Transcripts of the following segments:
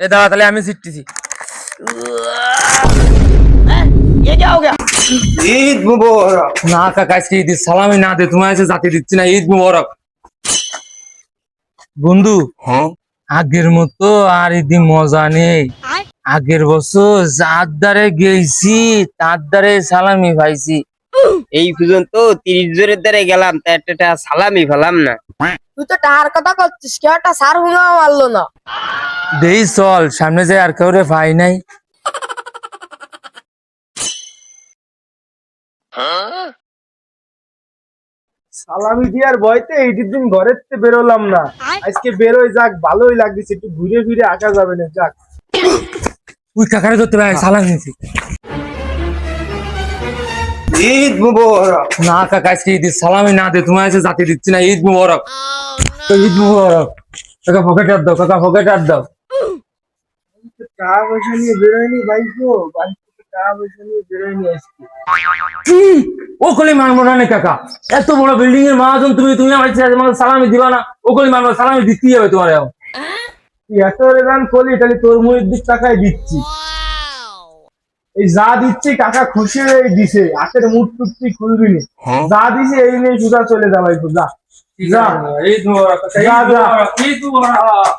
এ দাঁড়া তাহলে আমি সিটতেছি। ये क्या हो गया? ঈদ মুবারক। না কাকা আজকে ঈদের সালামি না দে, তোমার কাছে জাতি দিচ্ছি না। ঈদ মুবারক বন্ধু। আগের মতো আর ঈদে মজা নেই। আগের বছর যার দ্বারে গেছি তার দ্বারে সালামি পাইছি। এই পর্যন্ত 30 জনের দ্বারা গেলাম, তা একটা সালামি পেলাম না। তুই তো টাকার কথা করছিস, কেউ একটা সার হুঙা মারলো না। দেই চল সামনে যাই, আর কেউ পাই নাই। সালামি দিয়ার ভয়তে ঈদের দিন ঘরের থেকে বেরোলাম না। আজকে বেরোয় যাক, ভালোই লাগতেছে, একটু ঘুরে ফিরে আঁকা যাবে না। যাক, তুই কাকারে ধরতে পারে সালাম নিয়েছি। ঈদ মুবারক। না কাকা আজকে ঈদের সালামি না দে, তোমার কাছে জাতি দিচ্ছি না। ঈদ মুবারক, ঈদ মুবারক। কাকা পকেটে হাত দাও, কাকা পকেটে হাত দাও। টাকা পয়সা নিয়ে বেরোয়নি বাইকো, বাইক থেকে টাকা পয়সা নিয়ে বেরোয়নি আজকে। কি ও কলি মানবো না নে কাকা, এত বড় বিল্ডিং এর মহাজন তুমি, তুমি আমার ছেলে আমাকে সালামি দিবা না? ও কলি মানবো, সালামি দিতেই হবে তোমার। এখন তুই এত রেগান করলি, তাহলে তোর মুড়ির দিক টাকায় দিচ্ছি। এই যা দিচ্ছি কাকা খুশি হয়ে দিছে, হাতের মুঠ টুট তুই খুলবি না। যা দিছে এই নিয়ে সুদা চলে যা বাইকো, যা যা। ঈদ মুবারক কাকা, ঈদ মুবারক, ঈদ মুবারক।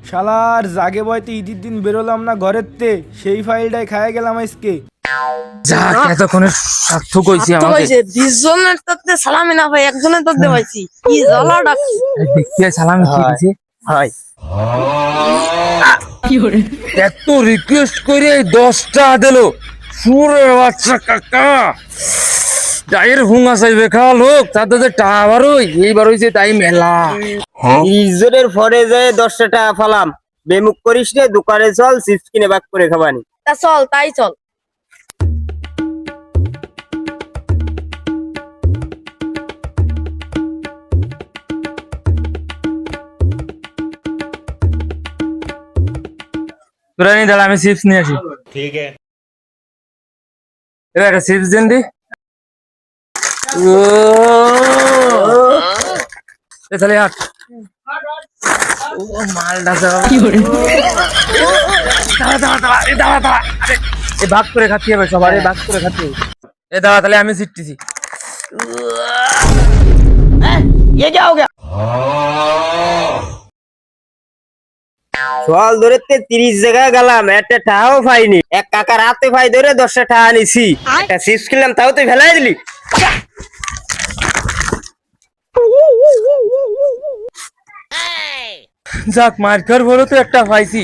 শালার জাগে বয়তে ঈদের দিন বেরোলাম না ঘরের তে, সেই ফাইলটাই খায় গেলাম আজকে। যা এতক্ষণে সার্থক হয়েছি আমাকে। 20 জনের তোতে সালামি না ভাই, একজনের তোতে পাইছি। কি জ্বালা ডাকছি। দেখি সালামি কি দিছে। হয় এত রিকোয়েস্ট করে 10টা দিল। সুরে বাচ্চা কাকা গায়ের হুঙ্গা চাইবে খাওয়া লোক, তাতে যে টাকা বারোই এইবার হয়েছে তাই মেলা। 30 জনের পরে যায় 10টা টাকা পেলাম। বেমুখ করিস রে, দোকানে চল, চিপস কিনে বাক করে খাবানি। তা চল, তাই চল। তোরা নিয়ে দাঁড়া, আমি চিপস নিয়ে আসি। ठीक है। এবার একটা চিপস দেন দি। তাহলে হাট ও মালটা কি করে দাঁড়া দাঁড়া দাঁড়া, এ দাঁড়া দাঁড়া, আরে এ ভাগ করে খাচ্ছি হবে সবার, এ ভাগ করে খাচ্ছি। এ দাঁড়া তাহলে আমি সিটতেছি। ये क्या हो गया? সকাল ধরে 30 জায়গায় গেলাম, একটা টাকাও পাইনি। এক কাকার হাতে পাই ধরে 10টা টাকা নিছি। একটা চিপস কিনলাম, তাও তুই ফেলাই দিলি। যাক মার্কার বলো তো একটা পাইছি।